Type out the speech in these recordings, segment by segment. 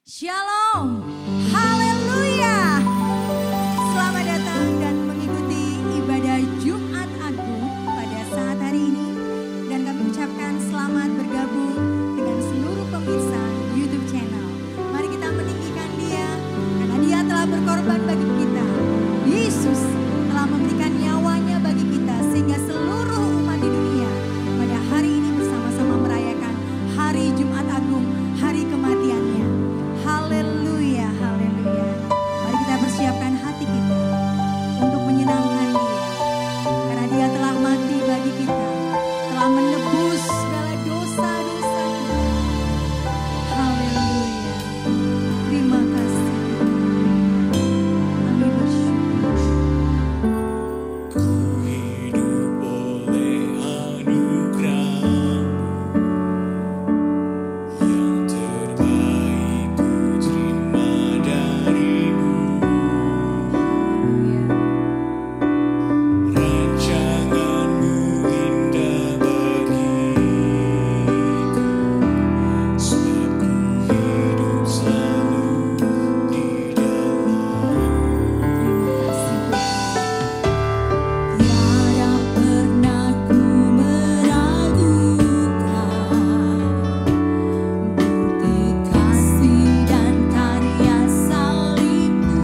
Shalom, haleluya. Selamat datang dan mengikuti ibadah Jumat Agung pada saat hari ini. Dan kami ucapkan selamat bergabung dengan seluruh pemirsa YouTube channel. Mari kita meninggikan Dia, karena Dia telah berkorban bagi kita. Yesus telah memberikan nyawanya bagi kita, sehingga seluruh umat di dunia pada hari ini bersama-sama merayakan hari Jumat Agung, hari kematiannya. Haleluya, haleluya. Mari kita persiapkan hati kita untuk menyenangkan Dia. Karena Dia telah mati bagi kita, telah menebus segala dosa-dosa kita. Haleluya. Terima kasih. Kami bersyukur. Ku hidup oleh anugerah-Mu, yang terbaik ku terima dari-Mu. Rancangan-Mu indah bagiku, sebab ku hidup selalu di Tiada pernah ku meragukan bukti kasih dan karya salib-Mu.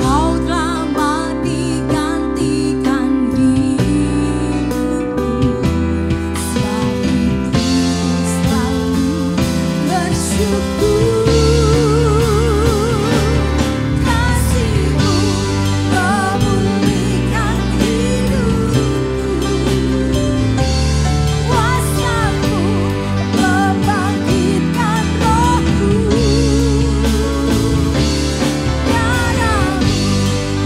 Kau telah mati gantikan hidupku, sebab itu selalu bersyukur. Kasih-Mu memulihkan hidupku, kuasa-Mu membangkitkan rohku. Darah-Mu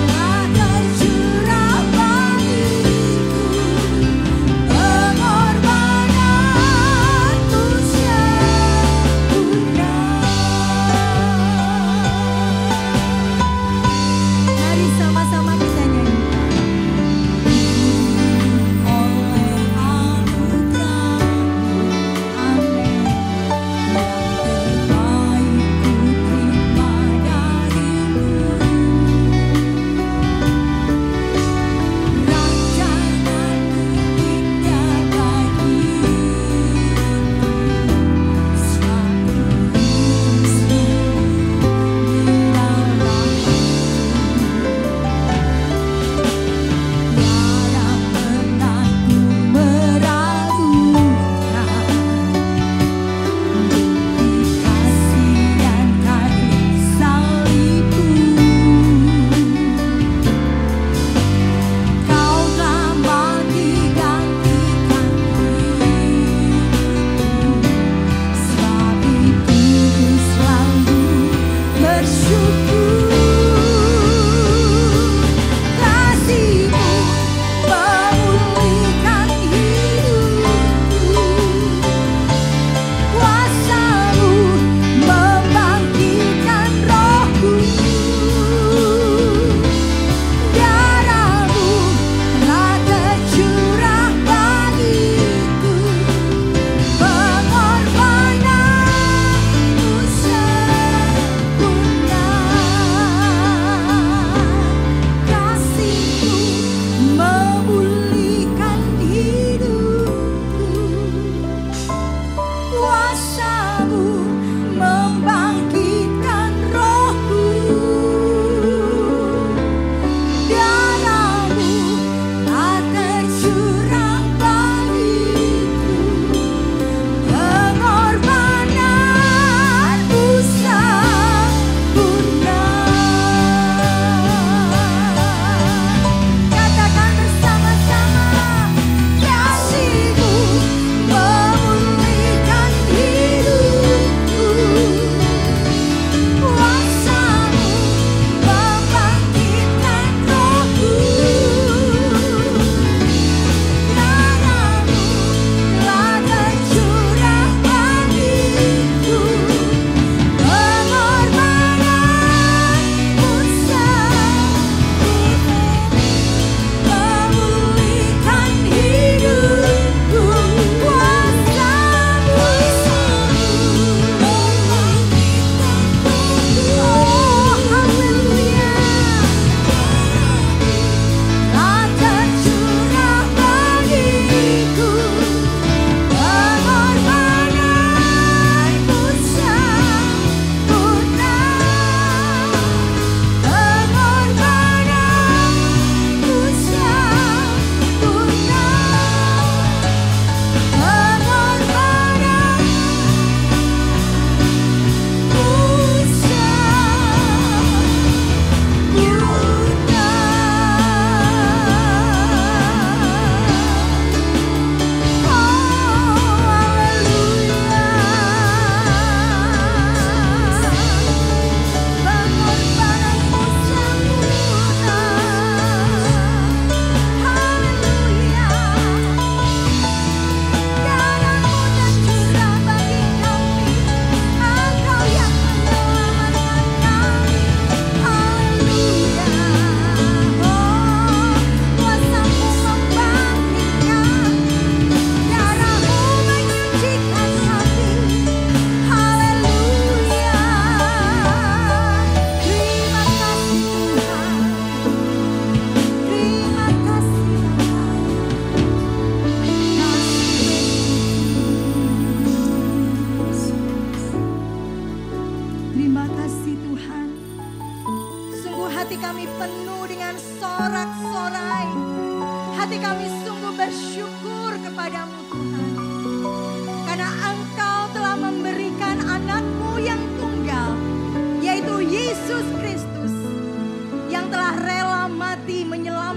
telah tercurah bagiku, pengorbananmu sempurna.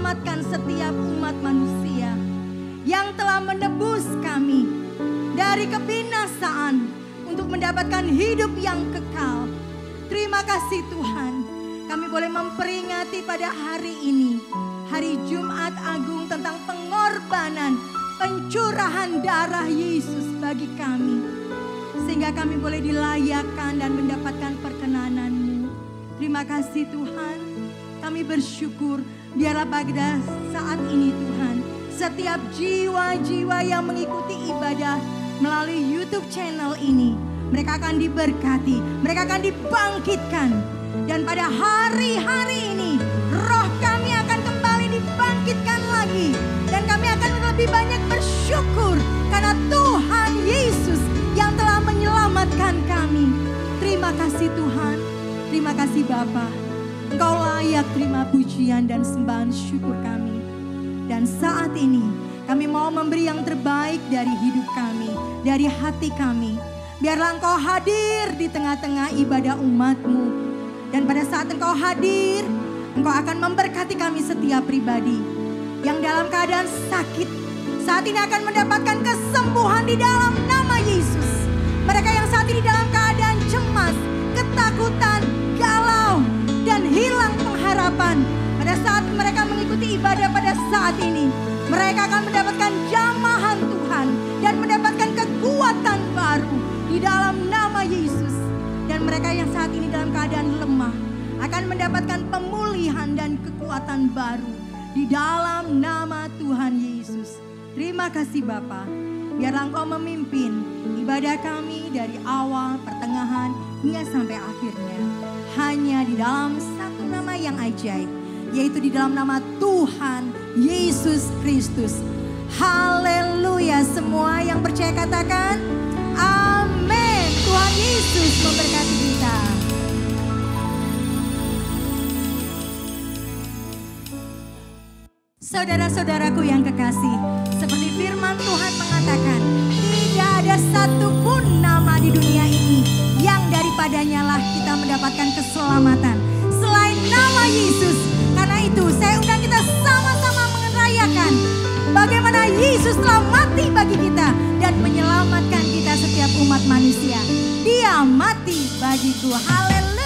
menyelamatkan setiap umat manusia, yang telah menebus kami dari kebinasaan untuk mendapatkan hidup yang kekal. Terima kasih Tuhan, kami boleh memperingati pada hari ini, hari Jumat Agung, tentang pengorbanan, pencurahan darah Yesus bagi kami, sehingga kami boleh dilayakkan dan mendapatkan perkenanan-Mu. Terima kasih Tuhan, kami bersyukur. Biarlah pada saat ini Tuhan, setiap jiwa-jiwa yang mengikuti ibadah melalui YouTube channel ini, mereka akan diberkati, mereka akan dibangkitkan. Dan pada hari-hari ini, roh kami akan kembali dibangkitkan lagi. Dan kami akan lebih banyak bersyukur karena Tuhan Yesus yang telah menyelamatkan kami. Terima kasih Tuhan, terima kasih Bapa. Engkau layak terima pujian dan sembahan syukur kami. Dan saat ini kami mau memberi yang terbaik dari hidup kami, dari hati kami. Biarlah Engkau hadir di tengah-tengah ibadah umat-Mu. Dan pada saat Engkau hadir, Engkau akan memberkati kami setiap pribadi yang dalam keadaan sakit. Saat ini akan mendapatkan kesembuhan di dalam nama Yesus. Mereka yang saat ini dalam keadaan cemas, ketakutan, galau, dan hilang pengharapan, pada saat mereka mengikuti ibadah pada saat ini, mereka akan mendapatkan jamahan Tuhan dan mendapatkan kekuatan baru di dalam nama Yesus. Dan mereka yang saat ini dalam keadaan lemah akan mendapatkan pemulihan dan kekuatan baru di dalam nama Tuhan Yesus. Terima kasih Bapa. Biarlah Engkau memimpin ibadah kami dari awal, pertengahan, hingga sampai akhirnya. Hanya di dalam satu nama yang ajaib, yaitu di dalam nama Tuhan Yesus Kristus. Haleluya. Semua yang percaya katakan amin. Tuhan Yesus memberkati kita. Saudara-saudaraku yang kekasih, seperti firman Tuhan mengatakan, tidak ada satupun nama di dunia ini yang daripadanya lah kita mendapatkan keselamatan selain nama Yesus. Karena itu saya undang kita sama-sama merayakan bagaimana Yesus telah mati bagi kita dan menyelamatkan kita setiap umat manusia. Dia mati bagiku. Haleluya.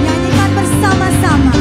Nyanyikan bersama-sama.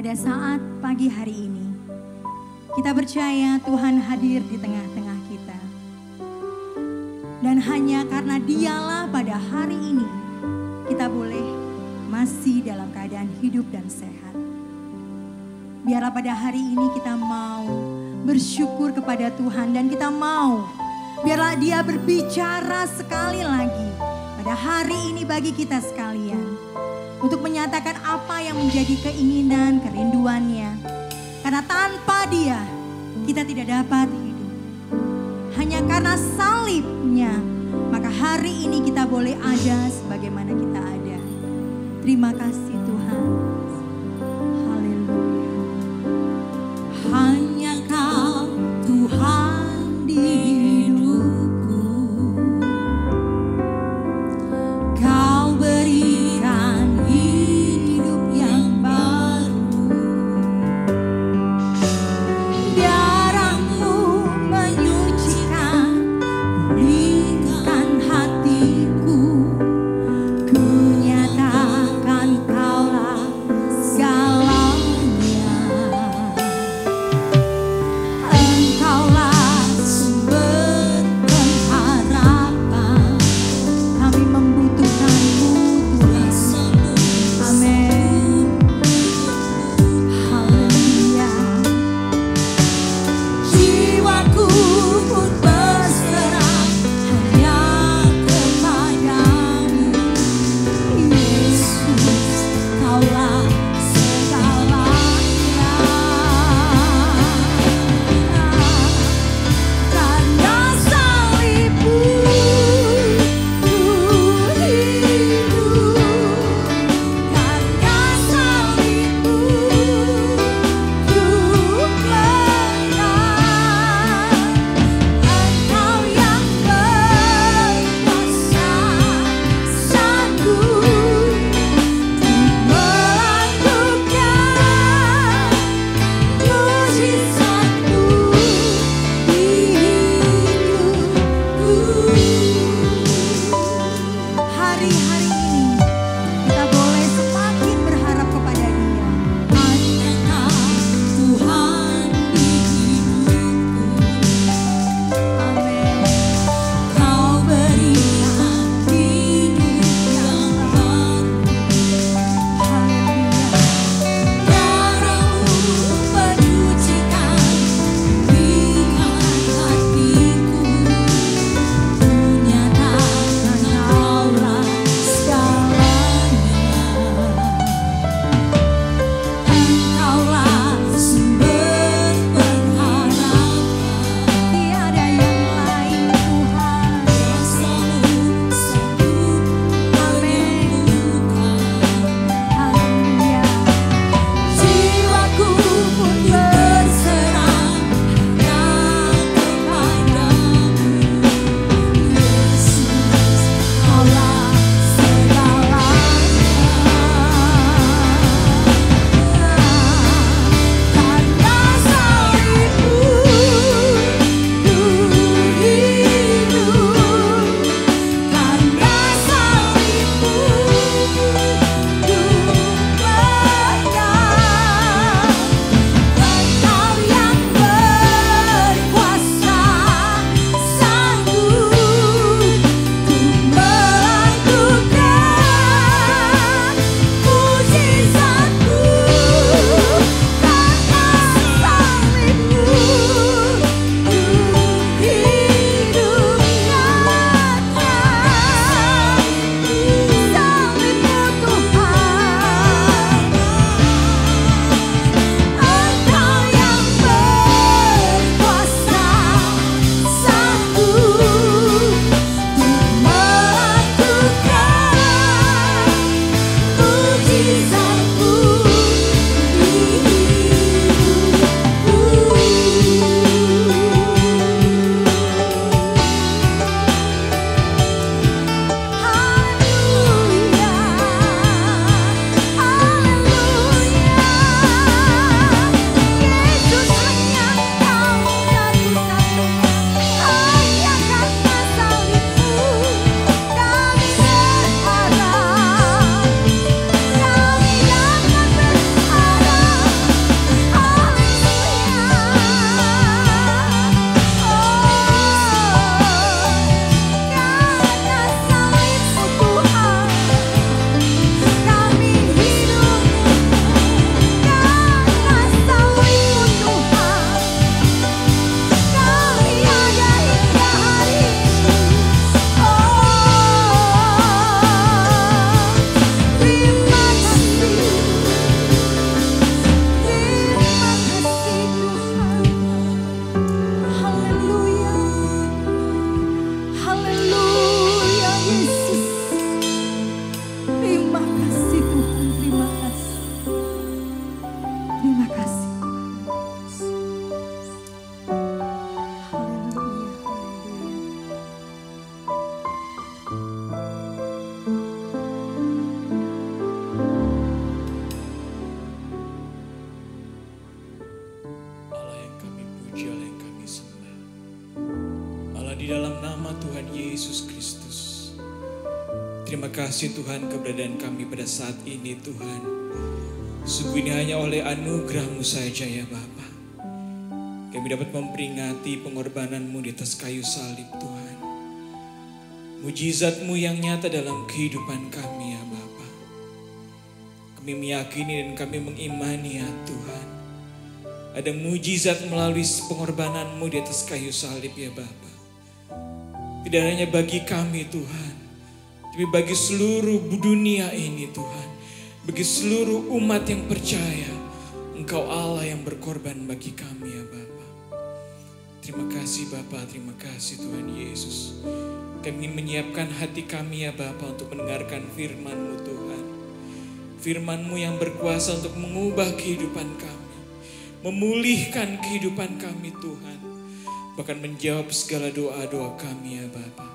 pada saat pagi hari ini, kita percaya Tuhan hadir di tengah-tengah kita. Dan hanya karena Dialah pada hari ini, kita boleh masih dalam keadaan hidup dan sehat. Biarlah pada hari ini kita mau bersyukur kepada Tuhan dan kita mau biarlah Dia berbicara sekali lagi pada hari ini bagi kita sekalian. Untuk menyatakan apa yang menjadi keinginan, kerinduannya. Karena tanpa Dia, kita tidak dapat hidup. Hanya karena salibnya, maka hari ini kita boleh ada sebagaimana kita ada. Terima kasih Tuhan. Haleluya. Hanya Kau Tuhan di hidupku. Kau berikan hidup yang baru. Darah-Mu menyucikan, pulihkan hatiku. Ku nyatakan Kaulah segalanya. Engkaulah sumber pengharapan. Kami membutuhkan-Mu Tuhan. Amin. Haleluya. Jiwaku pun berserah hanya kepadamu. Yesus, Kaulah segalanya. Karena salib-Mu ku hidup. Karena salib-Mu ku menang. Engkau yang berkuasa, sanggup melakukan mujizat-Mu di hidupku. Hari-hari ini kita boleh semakin berharap kepada Dia. Hanya Kau Tuhan di hidupku. Amin. Kau berikan hidup yang baru. Haleluya. Darah-Mu menyucikan, pulihkan hatiku. Ku nyatakan Kaulah kasih Tuhan keberadaan kami pada saat ini Tuhan. Sungguh ini hanya oleh anugerah-Mu saja ya Bapa. Kami dapat memperingati pengorbanan-Mu di atas kayu salib Tuhan. Mujizat-Mu yang nyata dalam kehidupan kami ya Bapa. Kami meyakini dan kami mengimani ya Tuhan. Ada mujizat melalui pengorbanan-Mu di atas kayu salib ya Bapa. Tidak hanya bagi kami Tuhan, tapi bagi seluruh dunia ini Tuhan. Bagi seluruh umat yang percaya, Engkau Allah yang berkorban bagi kami ya Bapa. Terima kasih Bapa, terima kasih Tuhan Yesus. Kami ingin menyiapkan hati kami ya Bapa untuk mendengarkan firman-Mu Tuhan. Firman-Mu yang berkuasa untuk mengubah kehidupan kami. Memulihkan kehidupan kami Tuhan. Bahkan menjawab segala doa-doa kami ya Bapa.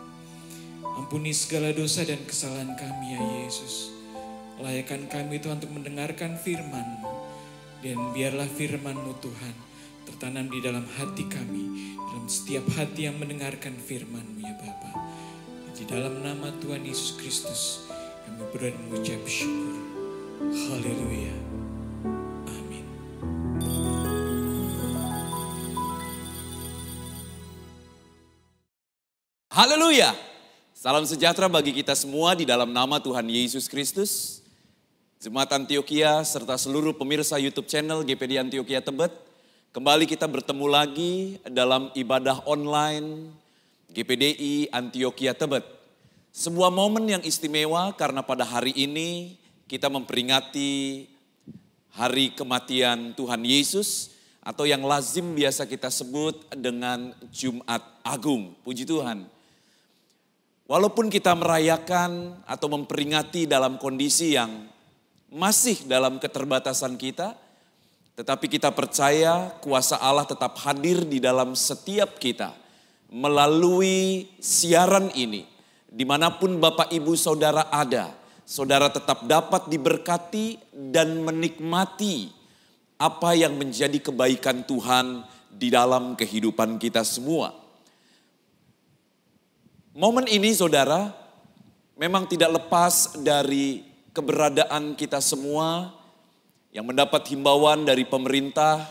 Ampuni segala dosa dan kesalahan kami ya Yesus. Layakkan kami Tuhan untuk mendengarkan firman-Mu. Dan biarlah firman-Mu Tuhan tertanam di dalam hati kami. Dalam setiap hati yang mendengarkan firman-Mu ya Bapa. Di dalam nama Tuhan Yesus Kristus kami berdoa dan mengucap syukur. Haleluya. Amin. Haleluya. Salam sejahtera bagi kita semua di dalam nama Tuhan Yesus Kristus. Jemaat Antioquia serta seluruh pemirsa YouTube channel GPD Antioquia Tebet. Kembali kita bertemu lagi dalam ibadah online GPDI Antioquia Tebet. Sebuah momen yang istimewa karena pada hari ini kita memperingati hari kematian Tuhan Yesus. Atau yang lazim biasa kita sebut dengan Jumat Agung. Puji Tuhan. Walaupun kita merayakan atau memperingati dalam kondisi yang masih dalam keterbatasan kita, tetapi kita percaya kuasa Allah tetap hadir di dalam setiap kita. Melalui siaran ini, dimanapun Bapak Ibu Saudara ada, saudara tetap dapat diberkati dan menikmati apa yang menjadi kebaikan Tuhan di dalam kehidupan kita semua. Momen ini saudara memang tidak lepas dari keberadaan kita semua yang mendapat himbauan dari pemerintah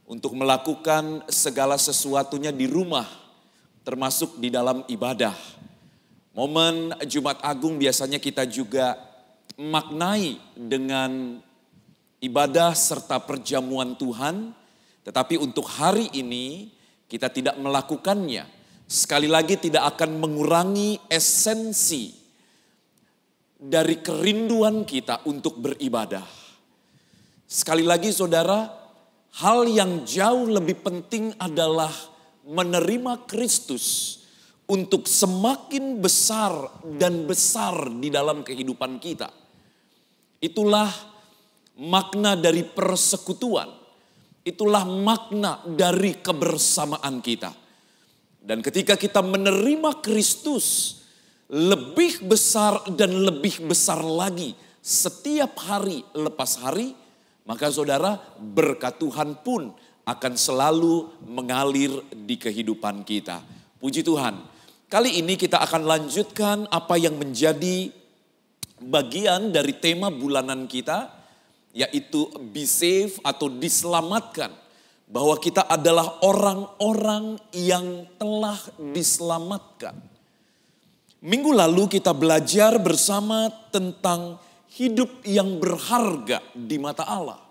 untuk melakukan segala sesuatunya di rumah, termasuk di dalam ibadah. Momen Jumat Agung biasanya kita juga maknai dengan ibadah serta perjamuan Tuhan, tetapi untuk hari ini kita tidak melakukannya. Sekali lagi tidak akan mengurangi esensi dari kerinduan kita untuk beribadah. Sekali lagi saudara, hal yang jauh lebih penting adalah menerima Kristus untuk semakin besar dan besar di dalam kehidupan kita. Itulah makna dari persekutuan. Itulah makna dari kebersamaan kita. Dan ketika kita menerima Kristus, lebih besar dan lebih besar lagi setiap hari lepas hari, maka saudara berkat Tuhan pun akan selalu mengalir di kehidupan kita. Puji Tuhan. Kali ini kita akan lanjutkan apa yang menjadi bagian dari tema bulanan kita, yaitu be safe atau diselamatkan. Bahwa kita adalah orang-orang yang telah diselamatkan. Minggu lalu kita belajar bersama tentang hidup yang berharga di mata Allah.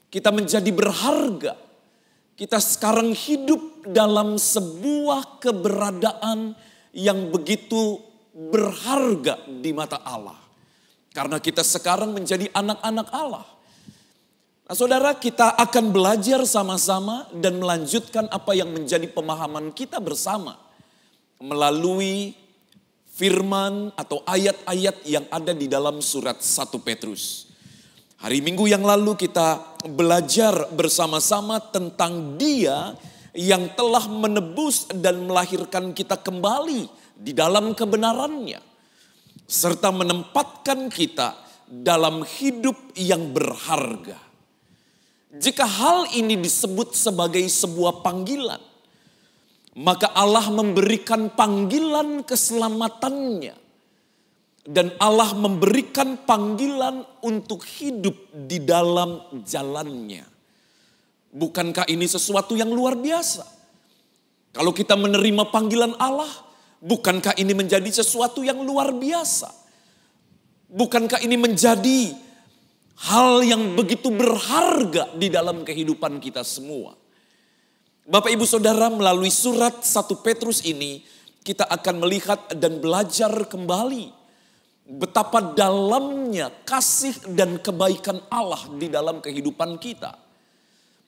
Kita menjadi berharga. Kita sekarang hidup dalam sebuah keberadaan yang begitu berharga di mata Allah. Karena kita sekarang menjadi anak-anak Allah. Nah saudara, kita akan belajar sama-sama dan melanjutkan apa yang menjadi pemahaman kita bersama. Melalui firman atau ayat-ayat yang ada di dalam surat 1 Petrus. Hari Minggu yang lalu kita belajar bersama-sama tentang Dia yang telah menebus dan melahirkan kita kembali di dalam kebenarannya. Serta menempatkan kita dalam hidup yang berharga. Jika hal ini disebut sebagai sebuah panggilan, maka Allah memberikan panggilan keselamatannya Dan Allah memberikan panggilan untuk hidup di dalam jalannya. Bukankah ini sesuatu yang luar biasa? Kalau kita menerima panggilan Allah, bukankah ini menjadi sesuatu yang luar biasa? Bukankah ini menjadi hal yang begitu berharga di dalam kehidupan kita semua? Bapak Ibu Saudara, melalui surat 1 Petrus ini kita akan melihat dan belajar kembali betapa dalamnya kasih dan kebaikan Allah di dalam kehidupan kita.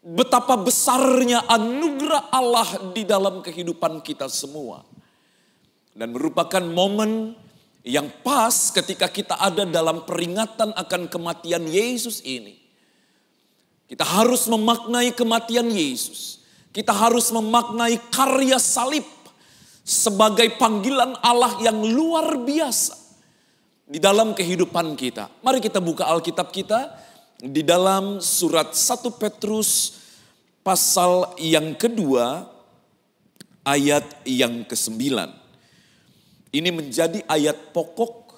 Betapa besarnya anugerah Allah di dalam kehidupan kita semua. Dan merupakan momen yang pas ketika kita ada dalam peringatan akan kematian Yesus ini. Kita harus memaknai kematian Yesus. Kita harus memaknai karya salib sebagai panggilan Allah yang luar biasa di dalam kehidupan kita. Mari kita buka Alkitab kita di dalam surat 1 Petrus pasal yang kedua ayat yang ke-9. Ini menjadi ayat pokok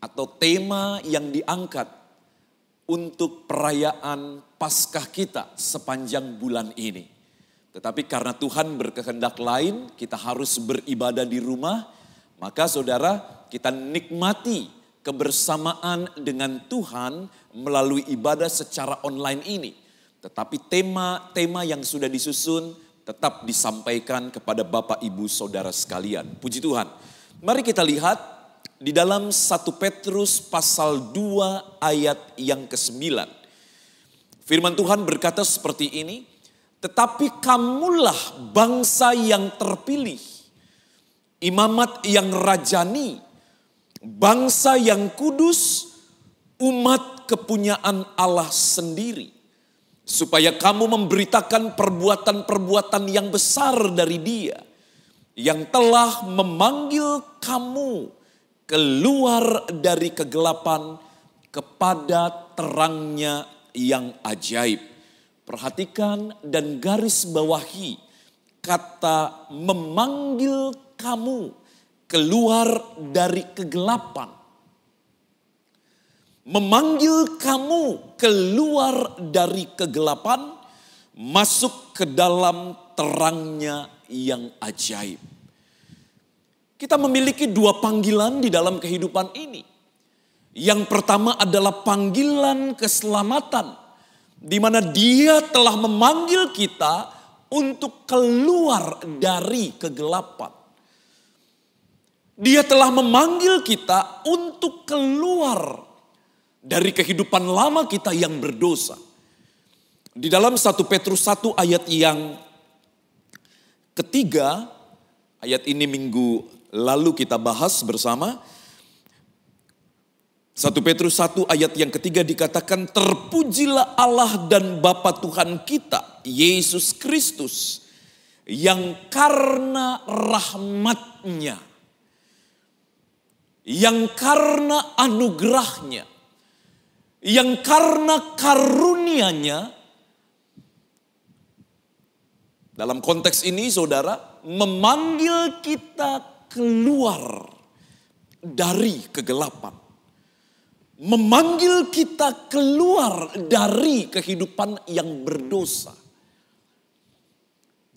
atau tema yang diangkat untuk perayaan Paskah kita sepanjang bulan ini. Tetapi karena Tuhan berkehendak lain, kita harus beribadah di rumah. Maka saudara, kita nikmati kebersamaan dengan Tuhan melalui ibadah secara online ini. Tetapi tema-tema yang sudah disusun tetap disampaikan kepada Bapak Ibu Saudara sekalian. Puji Tuhan. Mari kita lihat di dalam 1 Petrus pasal 2 ayat yang ke-9. Firman Tuhan berkata seperti ini. Tetapi kamulah bangsa yang terpilih, imamat yang rajani, bangsa yang kudus, umat kepunyaan Allah sendiri. Supaya kamu memberitakan perbuatan-perbuatan yang besar dari Dia, yang telah memanggil kamu keluar dari kegelapan kepada terangnya yang ajaib. Perhatikan dan garis bawahi kata memanggil kamu keluar dari kegelapan. Memanggil kamu keluar dari kegelapan, masuk ke dalam terangnya yang ajaib. Kita memiliki dua panggilan di dalam kehidupan ini. Yang pertama adalah panggilan keselamatan, di mana Dia telah memanggil kita untuk keluar dari kegelapan. Dia telah memanggil kita untuk keluar dari kehidupan lama kita yang berdosa. Di dalam 1 Petrus 1 ayat yang ketiga, ayat ini minggu lalu kita bahas bersama. 1 Petrus 1 ayat yang ketiga dikatakan, terpujilah Allah dan Bapa Tuhan kita, Yesus Kristus, yang karena rahmat-Nya, yang karena anugerah-Nya, yang karena karunia-Nya. Dalam konteks ini saudara, memanggil kita keluar dari kegelapan. Memanggil kita keluar dari kehidupan yang berdosa.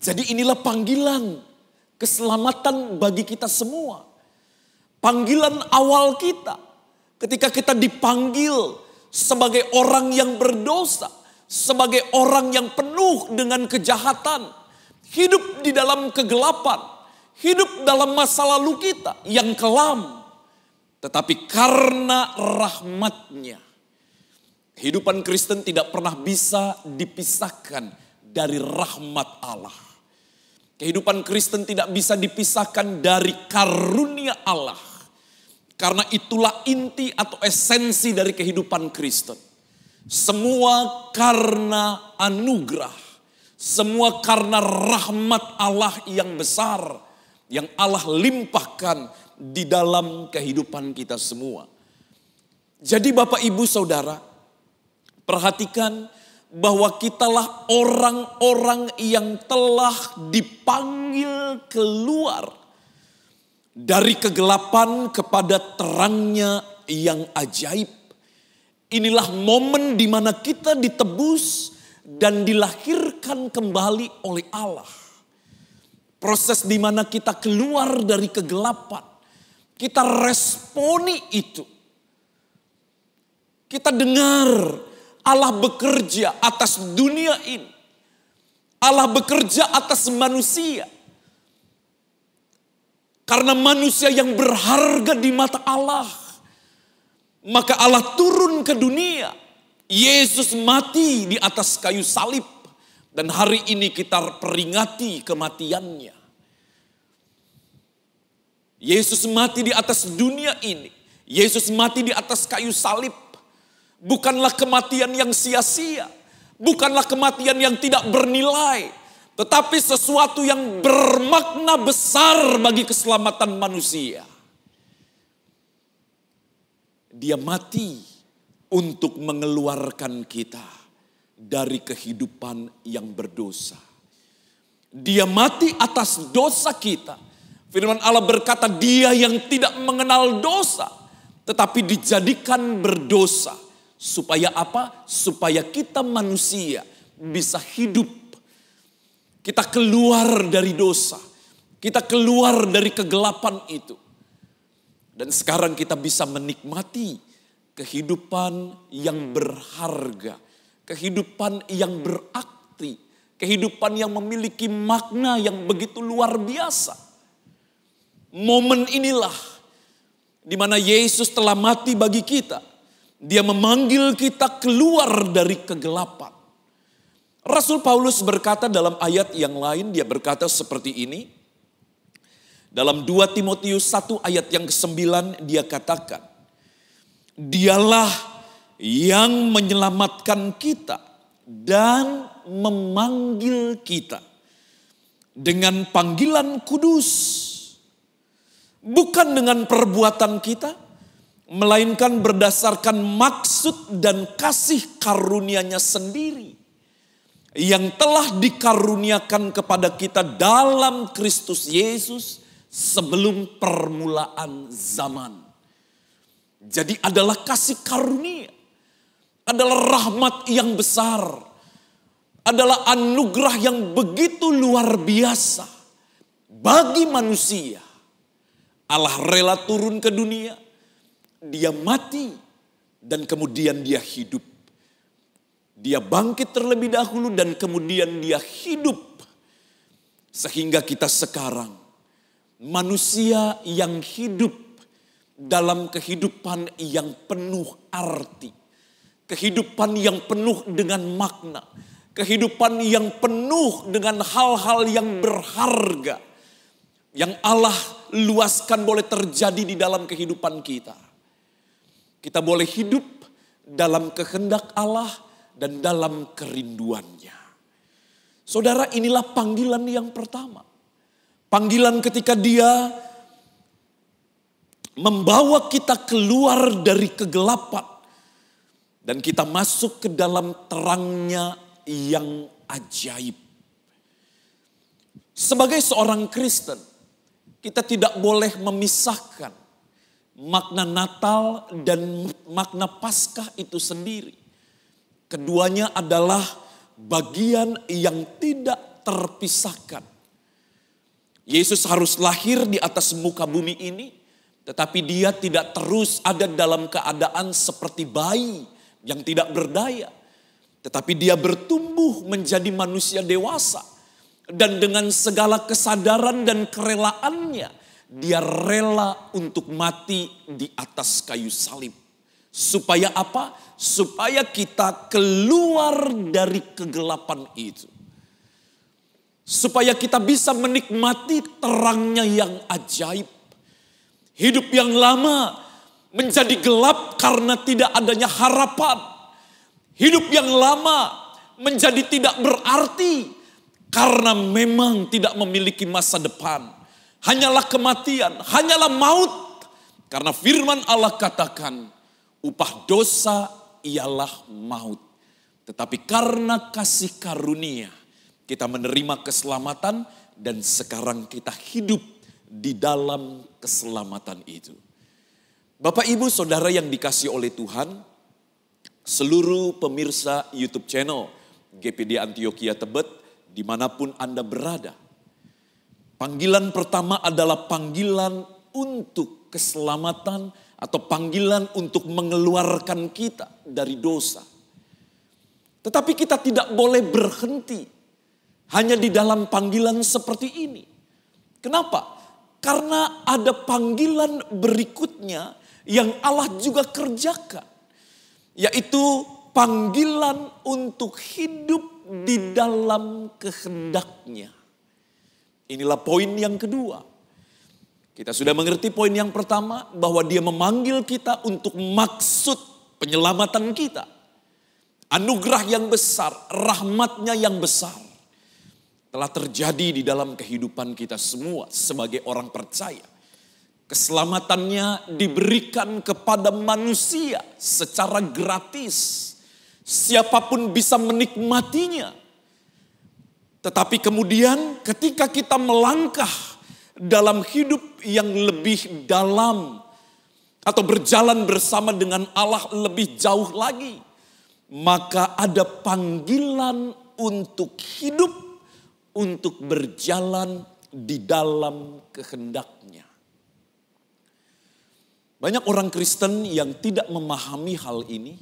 Jadi inilah panggilan keselamatan bagi kita semua. Panggilan awal kita ketika kita dipanggil sebagai orang yang berdosa, sebagai orang yang penuh dengan kejahatan, hidup di dalam kegelapan, hidup dalam masa lalu kita yang kelam. Tetapi karena rahmat-Nya, kehidupan Kristen tidak pernah bisa dipisahkan dari rahmat Allah. Kehidupan Kristen tidak bisa dipisahkan dari karunia Allah. Karena itulah inti atau esensi dari kehidupan Kristen. Semua karena anugerah. Semua karena rahmat Allah yang besar. Yang Allah limpahkan di dalam kehidupan kita semua. Jadi Bapak Ibu Saudara, perhatikan bahwa kitalah orang-orang yang telah dipanggil keluar Dari kegelapan kepada terangnya yang ajaib. Inilah momen di mana kita ditebus dan dilahirkan kembali oleh Allah. Proses di mana kita keluar dari kegelapan. Kita responi itu. Kita dengar Allah bekerja atas dunia ini. Allah bekerja atas manusia. Karena manusia yang berharga di mata Allah. Maka Allah turun ke dunia. Yesus mati di atas kayu salib. Dan hari ini kita peringati kematiannya. Yesus mati di atas dunia ini. Yesus mati di atas kayu salib. Bukanlah kematian yang sia-sia. Bukanlah kematian yang tidak bernilai. Tetapi sesuatu yang bermakna besar bagi keselamatan manusia. Dia mati untuk mengeluarkan kita dari kehidupan yang berdosa. Dia mati atas dosa kita. Firman Allah berkata, dia yang tidak mengenal dosa, tetapi dijadikan berdosa. Supaya apa? Supaya kita manusia bisa hidup. Kita keluar dari dosa. Kita keluar dari kegelapan itu. Dan sekarang kita bisa menikmati kehidupan yang berharga. Kehidupan yang berarti. Kehidupan yang memiliki makna yang begitu luar biasa. Momen inilah di mana Yesus telah mati bagi kita. Dia memanggil kita keluar dari kegelapan. Rasul Paulus berkata dalam ayat yang lain, dia berkata seperti ini. Dalam 2 Timotius 1 ayat yang ke-9 dia katakan, dialah yang menyelamatkan kita dan memanggil kita dengan panggilan kudus. Bukan dengan perbuatan kita, melainkan berdasarkan maksud dan kasih karunia-Nya sendiri. Yang telah dikaruniakan kepada kita dalam Kristus Yesus sebelum permulaan zaman. Jadi adalah kasih karunia. Adalah rahmat yang besar. Adalah anugerah yang begitu luar biasa. Bagi manusia. Allah rela turun ke dunia. Dia mati. Dan kemudian dia hidup. Dia bangkit terlebih dahulu dan kemudian dia hidup. Sehingga kita sekarang manusia yang hidup dalam kehidupan yang penuh arti. Kehidupan yang penuh dengan makna. Kehidupan yang penuh dengan hal-hal yang berharga. Yang Allah luaskan boleh terjadi di dalam kehidupan kita. Kita boleh hidup dalam kehendak Allah dan dalam kerinduannya. Saudara, inilah panggilan yang pertama. Panggilan ketika dia membawa kita keluar dari kegelapan. Dan kita masuk ke dalam terangnya yang ajaib. Sebagai seorang Kristen, kita tidak boleh memisahkan makna Natal dan makna Paskah itu sendiri. Keduanya adalah bagian yang tidak terpisahkan. Yesus harus lahir di atas muka bumi ini, tetapi dia tidak terus ada dalam keadaan seperti bayi yang tidak berdaya. Tetapi dia bertumbuh menjadi manusia dewasa. Dan dengan segala kesadaran dan kerelaannya, dia rela untuk mati di atas kayu salib. Supaya apa? Supaya kita keluar dari kegelapan itu. Supaya kita bisa menikmati terangnya yang ajaib. Hidup yang lama menjadi gelap karena tidak adanya harapan. Hidup yang lama menjadi tidak berarti karena memang tidak memiliki masa depan. Hanyalah kematian, hanyalah maut. Karena firman Allah katakan, upah dosa ialah maut. Tetapi karena kasih karunia, kita menerima keselamatan dan sekarang kita hidup di dalam keselamatan itu. Bapak, Ibu, Saudara yang dikasihi oleh Tuhan, seluruh pemirsa YouTube channel GPD Antioquia Tebet, dimanapun Anda berada. Panggilan pertama adalah panggilan untuk keselamatan atau panggilan untuk mengeluarkan kita dari dosa. Tetapi kita tidak boleh berhenti hanya di dalam panggilan seperti ini. Kenapa? Karena ada panggilan berikutnya yang Allah juga kerjakan. Yaitu panggilan untuk hidup di dalam kehendak-Nya. Inilah poin yang kedua. Kita sudah mengerti poin yang pertama, bahwa Dia memanggil kita untuk maksud penyelamatan kita. Anugerah yang besar, rahmat-Nya yang besar telah terjadi di dalam kehidupan kita semua sebagai orang percaya. Keselamatannya diberikan kepada manusia secara gratis. Siapapun bisa menikmatinya. Tetapi kemudian ketika kita melangkah dalam hidup yang lebih dalam atau berjalan bersama dengan Allah lebih jauh lagi, maka ada panggilan untuk hidup, untuk berjalan di dalam kehendak-Nya. Banyak orang Kristen yang tidak memahami hal ini.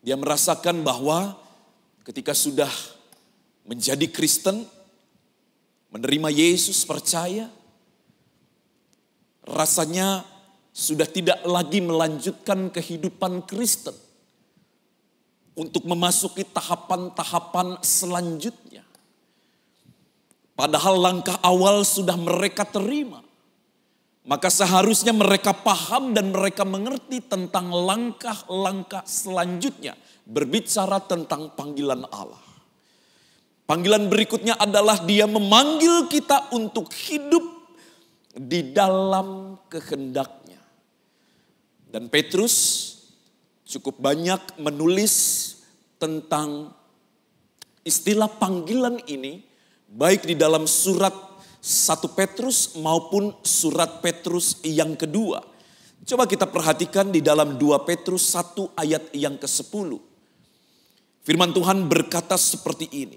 Dia merasakan bahwa ketika sudah menjadi Kristen, menerima Yesus, percaya, rasanya sudah tidak lagi melanjutkan kehidupan Kristen untuk memasuki tahapan-tahapan selanjutnya. Padahal langkah awal sudah mereka terima. Maka seharusnya mereka paham dan mereka mengerti tentang langkah-langkah selanjutnya. Berbicara tentang panggilan Allah. Panggilan berikutnya adalah Dia memanggil kita untuk hidup di dalam kehendak-Nya. Dan Petrus cukup banyak menulis tentang istilah panggilan ini. Baik di dalam surat 1 Petrus maupun surat Petrus yang kedua. Coba kita perhatikan di dalam 2 Petrus 1 ayat yang ke-10. Firman Tuhan berkata seperti ini.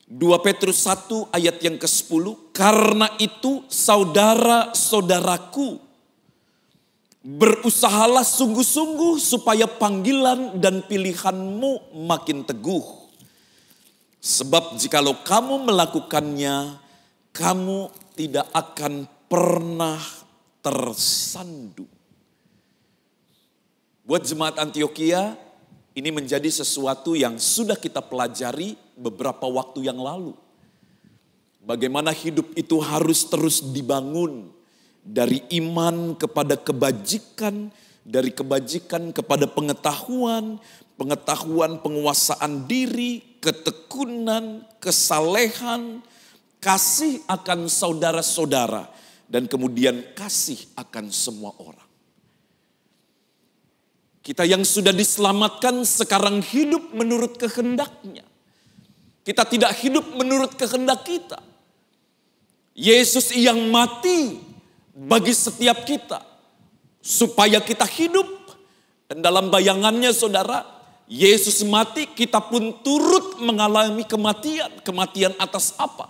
2 Petrus 1 ayat yang ke-10. Karena itu saudara-saudaraku, berusahalah sungguh-sungguh supaya panggilan dan pilihanmu makin teguh. Sebab jikalau kamu melakukannya, kamu tidak akan pernah tersandung. Buat jemaat Antioquia, ini menjadi sesuatu yang sudah kita pelajari beberapa waktu yang lalu. Bagaimana hidup itu harus terus dibangun dari iman kepada kebajikan, dari kebajikan kepada pengetahuan, penguasaan diri, ketekunan, kesalehan, kasih akan saudara-saudara, dan kemudian kasih akan semua orang. Kita yang sudah diselamatkan sekarang hidup menurut kehendak-Nya. Kita tidak hidup menurut kehendak kita. Yesus yang mati bagi setiap kita supaya kita hidup. Dan dalam bayangannya saudara, Yesus mati, kita pun turut mengalami kematian. Kematian atas apa?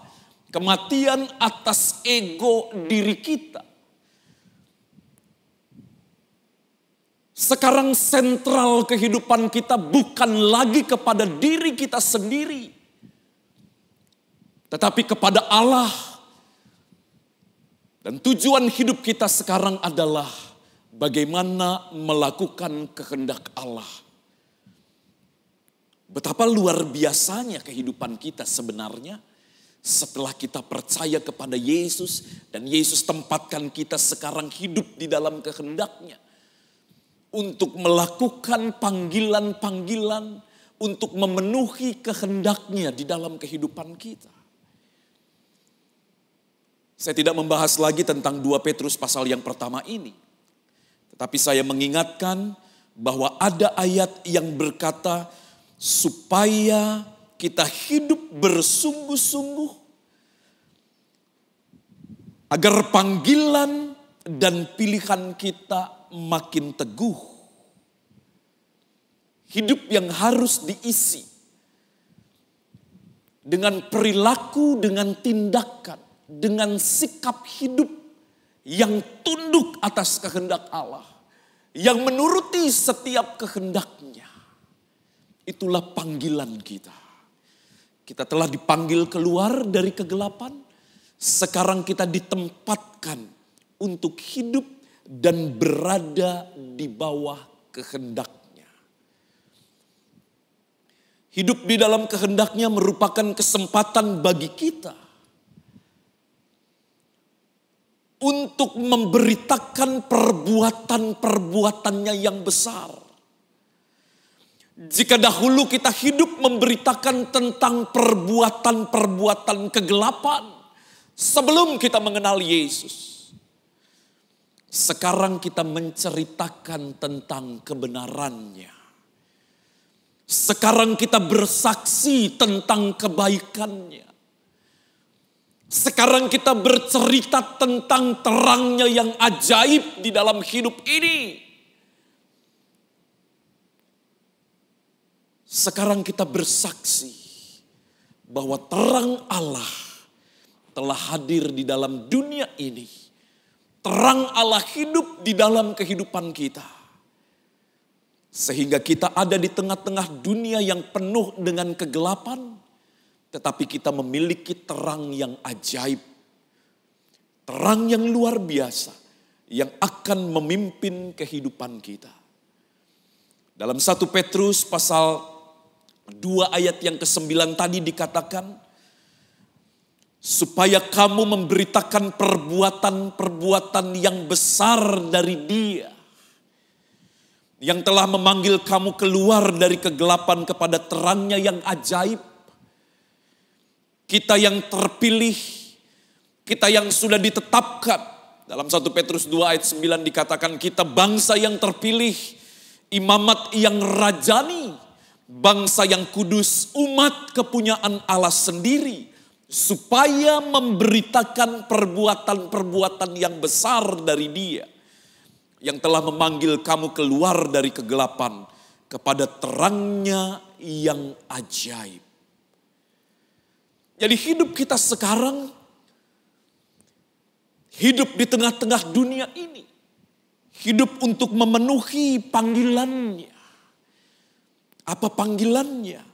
Kematian atas ego diri kita. Sekarang sentral kehidupan kita bukan lagi kepada diri kita sendiri, tetapi kepada Allah. Dan tujuan hidup kita sekarang adalah bagaimana melakukan kehendak Allah. Betapa luar biasanya kehidupan kita sebenarnya setelah kita percaya kepada Yesus dan Yesus tempatkan kita sekarang hidup di dalam kehendak-Nya. Untuk melakukan panggilan-panggilan, untuk memenuhi kehendak-Nya di dalam kehidupan kita. Saya tidak membahas lagi tentang 2 Petrus pasal yang pertama ini. Tetapi saya mengingatkan bahwa ada ayat yang berkata, supaya kita hidup bersungguh-sungguh Agar panggilan dan pilihan kita makin teguh. Hidup yang harus diisi dengan perilaku, dengan tindakan, dengan sikap hidup yang tunduk atas kehendak Allah, yang menuruti setiap kehendaknya. Itulah panggilan kita. Kita telah dipanggil keluar dari kegelapan, sekarang kita ditempatkan untuk hidup dan berada di bawah kehendaknya. Hidup di dalam kehendaknya merupakan kesempatan bagi kita untuk memberitakan perbuatan-perbuatannya yang besar. Jika dahulu kita hidup memberitakan tentang perbuatan-perbuatan kegelapan sebelum kita mengenal Yesus, sekarang kita menceritakan tentang kebenarannya. Sekarang kita bersaksi tentang kebaikannya. Sekarang kita bercerita tentang terangnya yang ajaib di dalam hidup ini. Sekarang kita bersaksi bahwa terang Allah telah hadir di dalam dunia ini. Terang Allah hidup di dalam kehidupan kita. Sehingga kita ada di tengah-tengah dunia yang penuh dengan kegelapan. Tetapi kita memiliki terang yang ajaib. Terang yang luar biasa. Yang akan memimpin kehidupan kita. Dalam 1 Petrus pasal 2 ayat yang ke-9 tadi dikatakan, supaya kamu memberitakan perbuatan-perbuatan yang besar dari Dia, yang telah memanggil kamu keluar dari kegelapan kepada terangnya yang ajaib. Kita yang terpilih, kita yang sudah ditetapkan. Dalam 1 Petrus 2 ayat 9 dikatakan kita bangsa yang terpilih, imamat yang rajani, bangsa yang kudus, umat kepunyaan Allah sendiri, supaya memberitakan perbuatan-perbuatan yang besar dari Dia, yang telah memanggil kamu keluar dari kegelapan kepada terangnya yang ajaib. Jadi hidup kita sekarang, hidup di tengah-tengah dunia ini, hidup untuk memenuhi panggilannya. Apa panggilannya?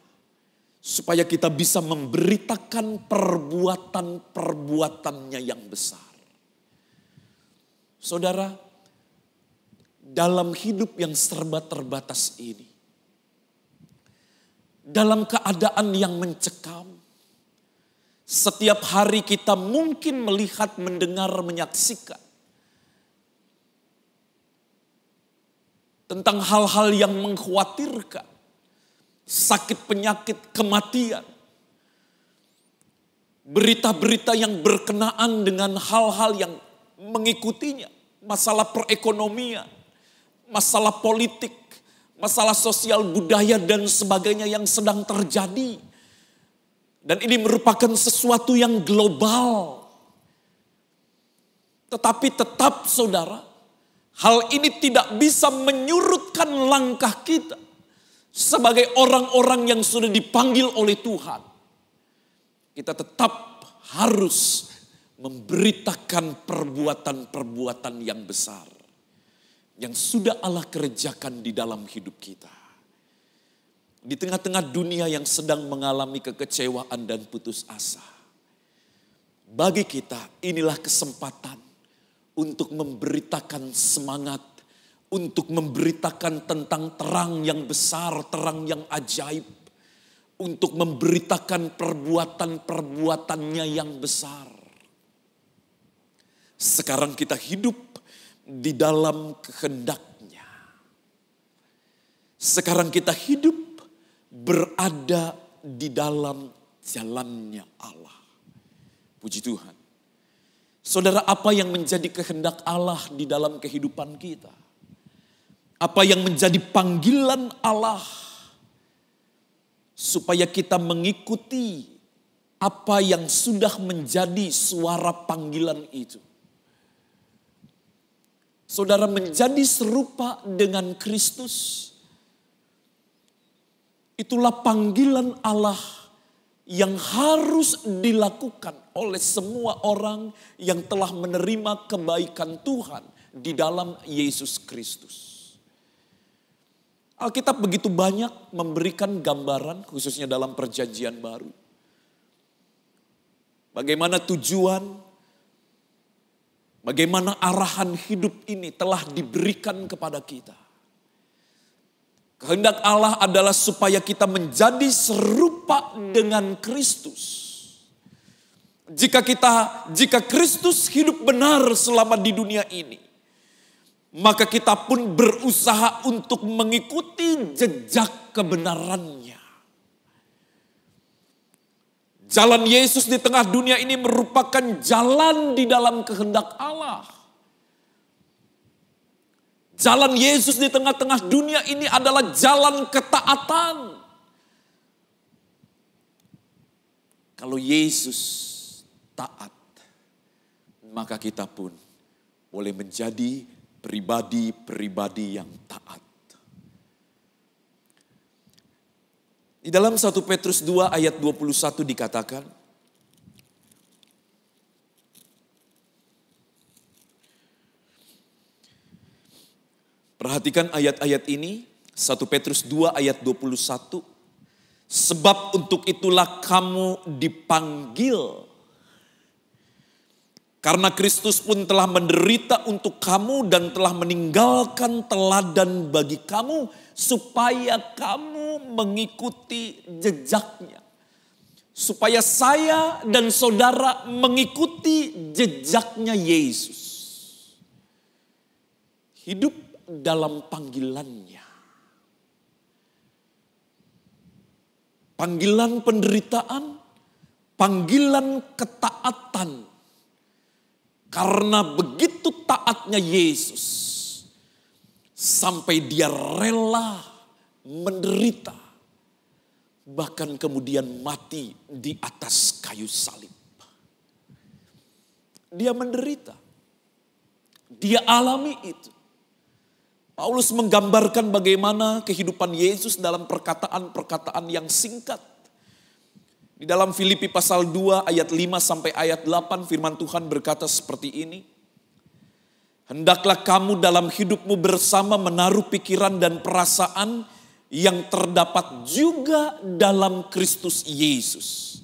Supaya kita bisa memberitakan perbuatan-perbuatannya yang besar. Saudara, dalam hidup yang serba terbatas ini, dalam keadaan yang mencekam, setiap hari kita mungkin melihat, mendengar, menyaksikan tentang hal-hal yang mengkhawatirkan. Sakit, penyakit, kematian. Berita-berita yang berkenaan dengan hal-hal yang mengikutinya. Masalah perekonomian, masalah politik, masalah sosial budaya dan sebagainya yang sedang terjadi. Dan ini merupakan sesuatu yang global. Tetapi tetap saudara, hal ini tidak bisa menyurutkan langkah kita. Sebagai orang-orang yang sudah dipanggil oleh Tuhan, kita tetap harus memberitakan perbuatan-perbuatan yang besar yang sudah Allah kerjakan di dalam hidup kita. Di tengah-tengah dunia yang sedang mengalami kekecewaan dan putus asa, bagi kita inilah kesempatan untuk memberitakan semangat, untuk memberitakan tentang terang yang besar, terang yang ajaib. Untuk memberitakan perbuatan-perbuatannya yang besar. Sekarang kita hidup di dalam kehendaknya. Sekarang kita hidup berada di dalam jalannya Allah. Puji Tuhan. Saudara, apa yang menjadi kehendak Allah di dalam kehidupan kita? Apa yang menjadi panggilan Allah supaya kita mengikuti apa yang sudah menjadi suara panggilan itu. saudara menjadi serupa dengan Kristus. Itulah panggilan Allah yang harus dilakukan oleh semua orang yang telah menerima kebaikan Tuhan di dalam Yesus Kristus. Alkitab begitu banyak memberikan gambaran, khususnya dalam Perjanjian Baru. Bagaimana tujuan, bagaimana arahan hidup ini telah diberikan kepada kita. Kehendak Allah adalah supaya kita menjadi serupa dengan Kristus. Jika Kristus hidup benar selama di dunia ini, maka kita pun berusaha untuk mengikuti jejak kebenarannya. Jalan Yesus di tengah dunia ini merupakan jalan di dalam kehendak Allah. Jalan Yesus di tengah-tengah dunia ini adalah jalan ketaatan. Kalau Yesus taat, maka kita pun boleh menjadi pribadi-pribadi yang taat. Di dalam 1 Petrus 2 ayat 21 dikatakan, perhatikan ayat-ayat ini, 1 Petrus 2 ayat 21. Sebab untuk itulah kamu dipanggil. Karena Kristus pun telah menderita untuk kamu dan telah meninggalkan teladan bagi kamu, supaya kamu mengikuti jejaknya. Supaya saya dan saudara mengikuti jejaknya Yesus. Hidup dalam panggilannya. Panggilan penderitaan, panggilan ketaatan. Karena begitu taatnya Yesus, sampai dia rela menderita, bahkan kemudian mati di atas kayu salib. Dia menderita, dia alami itu. Paulus menggambarkan bagaimana kehidupan Yesus dalam perkataan-perkataan yang singkat. Di dalam Filipi pasal 2 ayat 5 sampai ayat 8 firman Tuhan berkata seperti ini. Hendaklah kamu dalam hidupmu bersama menaruh pikiran dan perasaan yang terdapat juga dalam Kristus Yesus.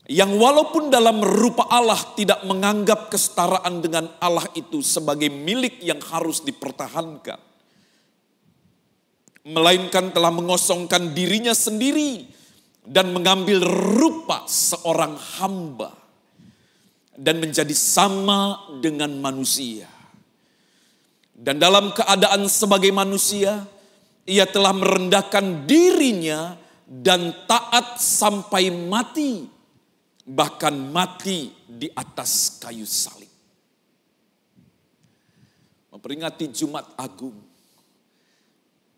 Yang walaupun dalam rupa Allah tidak menganggap kesetaraan dengan Allah itu sebagai milik yang harus dipertahankan. Melainkan telah mengosongkan dirinya sendiri dan mengambil rupa seorang hamba. Dan menjadi sama dengan manusia. Dan dalam keadaan sebagai manusia, ia telah merendahkan dirinya dan taat sampai mati. Bahkan mati di atas kayu salib. Memperingati Jumat Agung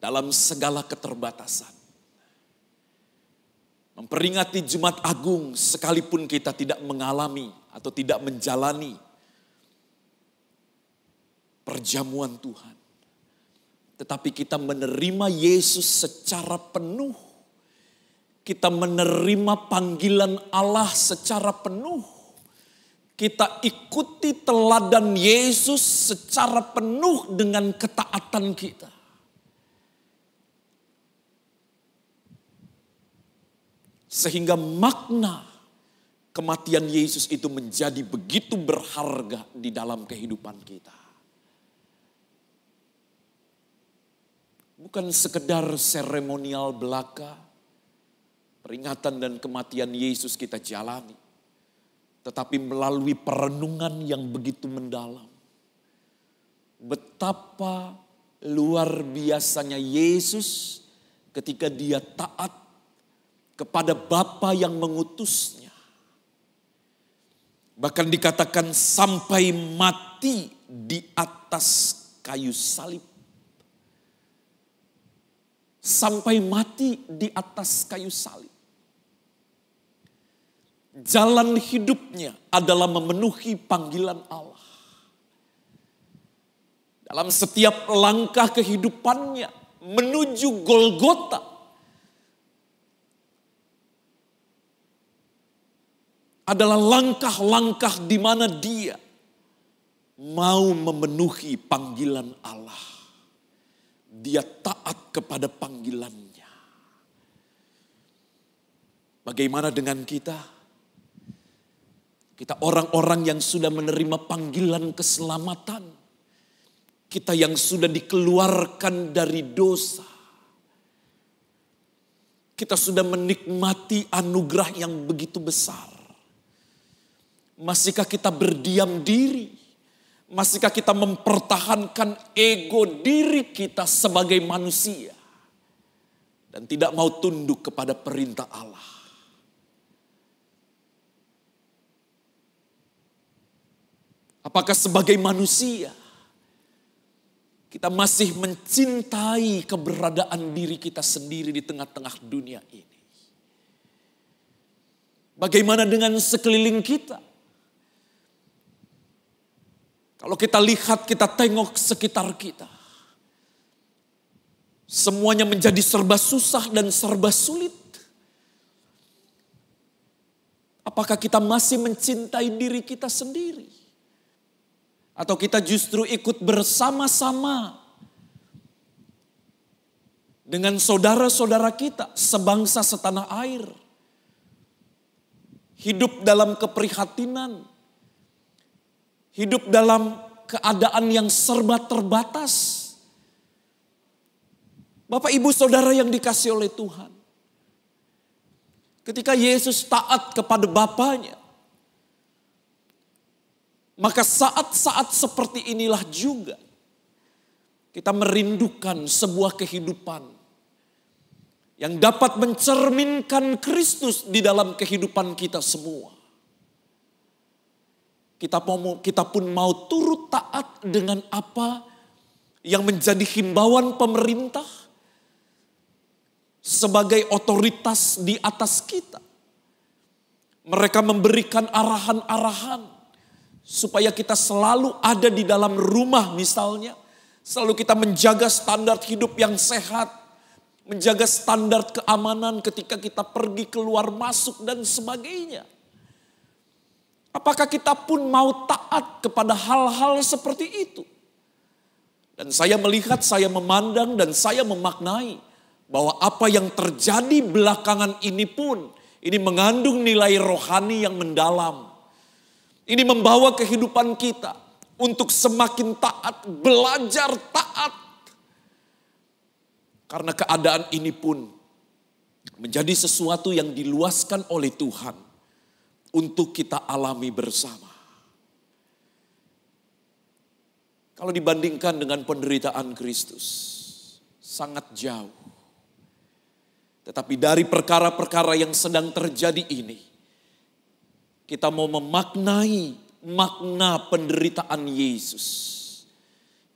dalam segala keterbatasan. Memperingati Jumat Agung sekalipun kita tidak mengalami atau tidak menjalani perjamuan Tuhan. Tetapi kita menerima Yesus secara penuh. Kita menerima panggilan Allah secara penuh. Kita ikuti teladan Yesus secara penuh dengan ketaatan kita. Sehingga makna kematian Yesus itu menjadi begitu berharga di dalam kehidupan kita. Bukan sekedar seremonial belaka. Peringatan dan kematian Yesus kita jalani. Tetapi melalui perenungan yang begitu mendalam. Betapa luar biasanya Yesus ketika dia taat kepada Bapa yang mengutusnya. Bahkan dikatakan sampai mati di atas kayu salib. Sampai mati di atas kayu salib. Jalan hidupnya adalah memenuhi panggilan Allah. dalam setiap langkah kehidupannya menuju Golgota, adalah langkah-langkah di mana dia mau memenuhi panggilan Allah. Dia taat kepada panggilannya. Bagaimana dengan kita? Kita orang-orang yang sudah menerima panggilan keselamatan. Kita yang sudah dikeluarkan dari dosa. Kita sudah menikmati anugerah yang begitu besar. Masihkah kita berdiam diri? Masihkah kita mempertahankan ego diri kita sebagai manusia? Dan tidak mau tunduk kepada perintah Allah. Apakah sebagai manusia kita masih mencintai keberadaan diri kita sendiri di tengah-tengah dunia ini? Bagaimana dengan sekeliling kita? Kalau kita lihat, kita tengok sekitar kita. Semuanya menjadi serba susah dan serba sulit. Apakah kita masih mencintai diri kita sendiri? Atau kita justru ikut bersama-sama dengan saudara-saudara kita sebangsa setanah air. Hidup dalam keprihatinan. Hidup dalam keadaan yang serba terbatas. Bapak, Ibu, Saudara yang dikasihi oleh Tuhan. Ketika Yesus taat kepada Bapanya, maka saat-saat seperti inilah juga kita merindukan sebuah kehidupan yang dapat mencerminkan Kristus di dalam kehidupan kita semua. Kita pun mau turut taat dengan apa yang menjadi himbauan pemerintah sebagai otoritas di atas kita. Mereka memberikan arahan-arahan supaya kita selalu ada di dalam rumah misalnya. Selalu kita menjaga standar hidup yang sehat. Menjaga standar keamanan ketika kita pergi keluar masuk dan sebagainya. Apakah kita pun mau taat kepada hal-hal seperti itu? Dan saya melihat, saya memandang dan saya memaknai bahwa apa yang terjadi belakangan ini pun, ini mengandung nilai rohani yang mendalam. Ini membawa kehidupan kita untuk semakin taat, belajar taat. Karena keadaan ini pun menjadi sesuatu yang diluaskan oleh Tuhan untuk kita alami bersama. Kalau dibandingkan dengan penderitaan Kristus, sangat jauh. Tetapi dari perkara-perkara yang sedang terjadi ini, kita mau memaknai makna penderitaan Yesus.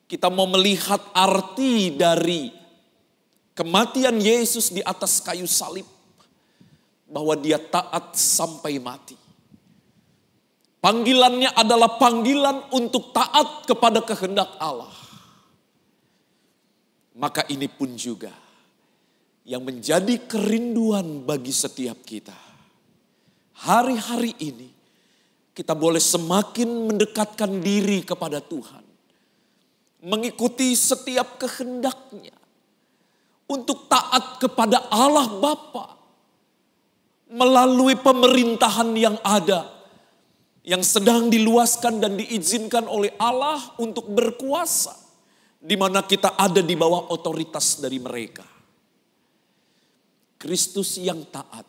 Kita mau melihat arti dari kematian Yesus di atas kayu salib. Bahwa dia taat sampai mati. Panggilannya adalah panggilan untuk taat kepada kehendak Allah. Maka ini pun juga yang menjadi kerinduan bagi setiap kita. Hari-hari ini kita boleh semakin mendekatkan diri kepada Tuhan. Mengikuti setiap kehendaknya. Untuk taat kepada Allah Bapa. Melalui pemerintahan yang ada. Yang sedang diluaskan dan diizinkan oleh Allah untuk berkuasa. Di mana kita ada di bawah otoritas dari mereka. Kristus yang taat.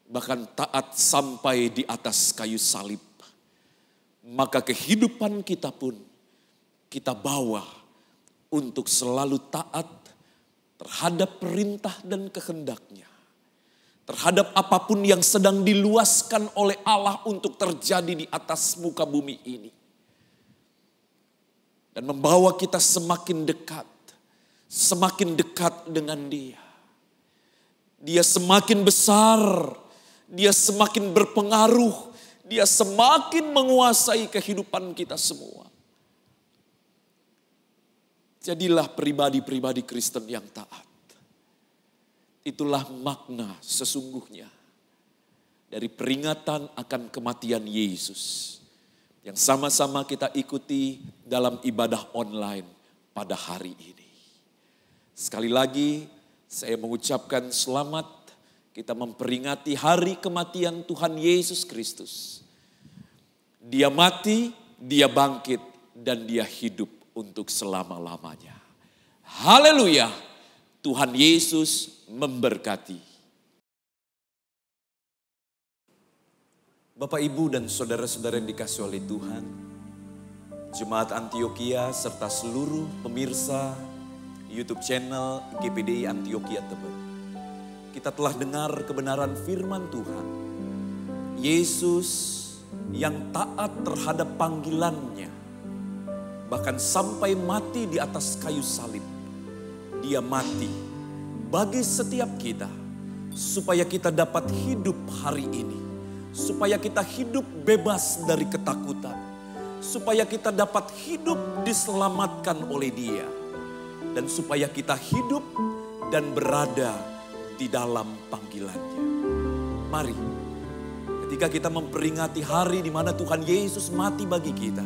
Bahkan taat sampai di atas kayu salib. Maka kehidupan kita pun kita bawa untuk selalu taat terhadap perintah dan kehendaknya. Terhadap apapun yang sedang diluaskan oleh Allah untuk terjadi di atas muka bumi ini. Dan membawa kita semakin dekat dengan Dia. Dia semakin besar, Dia semakin berpengaruh, Dia semakin menguasai kehidupan kita semua. Jadilah pribadi-pribadi Kristen yang taat. Itulah makna sesungguhnya dari peringatan akan kematian Yesus yang sama-sama kita ikuti dalam ibadah online pada hari ini. Sekali lagi saya mengucapkan selamat, kita memperingati hari kematian Tuhan Yesus Kristus. Dia mati, dia bangkit, dan dia hidup untuk selama-lamanya. Haleluya, Tuhan Yesus memberkati. Bapak, Ibu, dan saudara-saudara yang dikasihi oleh Tuhan, Jemaat Antioquia serta seluruh pemirsa YouTube channel GPDI Antioquia Tebet. Kita telah dengar kebenaran firman Tuhan. Yesus yang taat terhadap panggilannya, bahkan sampai mati di atas kayu salib. Dia mati bagi setiap kita, supaya kita dapat hidup hari ini. Supaya kita hidup bebas dari ketakutan. Supaya kita dapat hidup diselamatkan oleh Dia. Dan supaya kita hidup dan berada di dalam panggilannya. Mari, ketika kita memperingati hari di mana Tuhan Yesus mati bagi kita,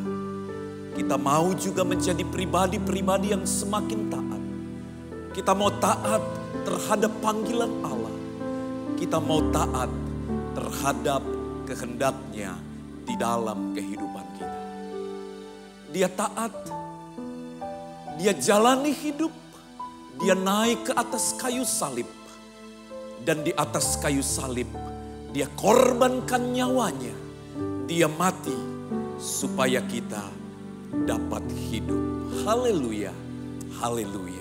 kita mau juga menjadi pribadi-pribadi yang semakin taat. Kita mau taat terhadap panggilan Allah. Kita mau taat terhadap kehendaknya di dalam kehidupan kita. Dia taat, dia jalani hidup, dia naik ke atas kayu salib. Dan di atas kayu salib, dia korbankan nyawanya. Dia mati supaya kita dapat hidup. Haleluya, haleluya.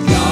Kau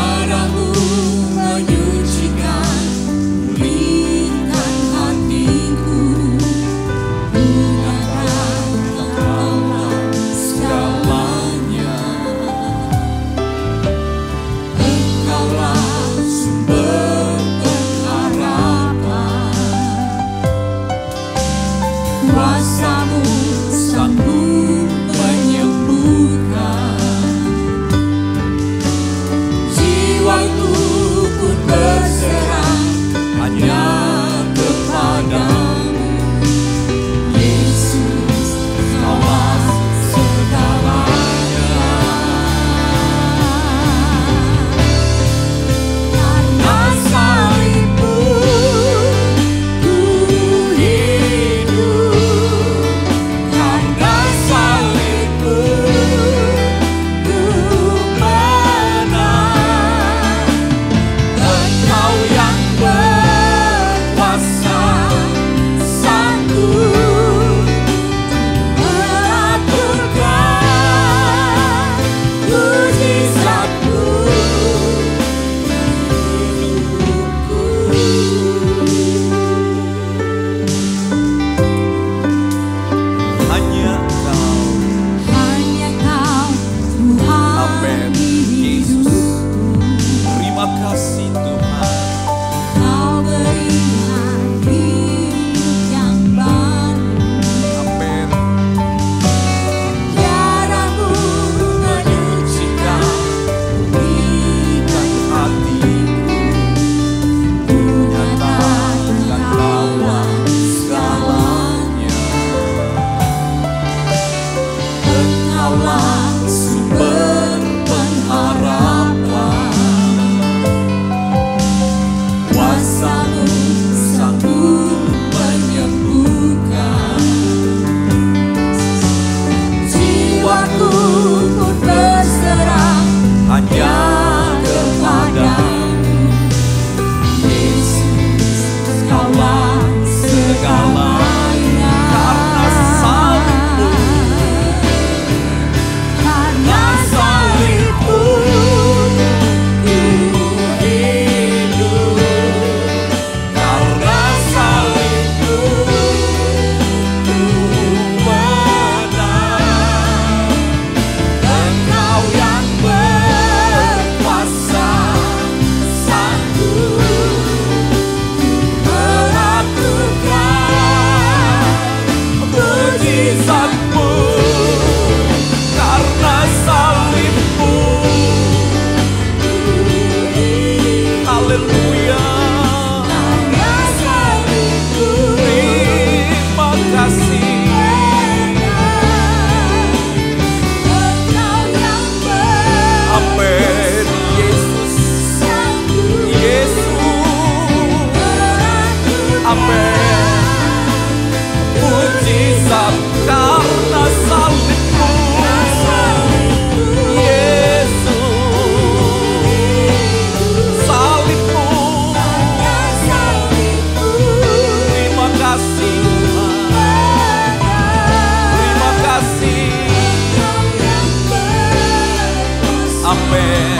Amin.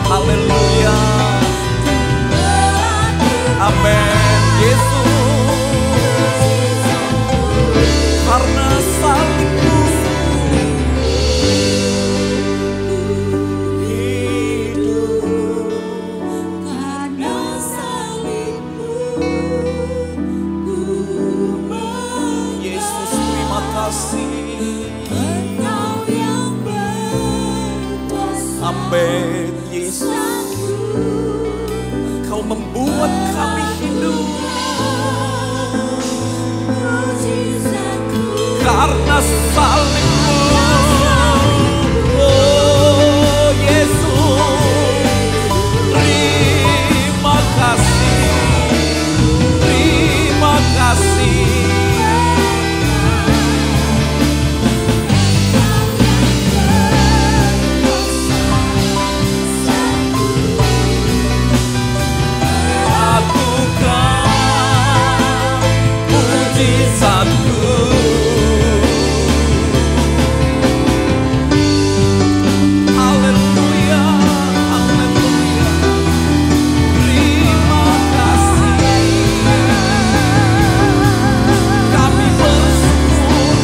Haleluya. Amin. Yesus, karena salibmu hidup, Karena salibmu Yesus terima kasih. Engkau yang berkuasa. Amin. Yesus, Engkau membuat kami hidup karena salibmu. Oh Yesus, terima kasih, terima kasih. Lakukan mujizatku. Haleluya, haleluya. Terima kasih. Kami bersyukur.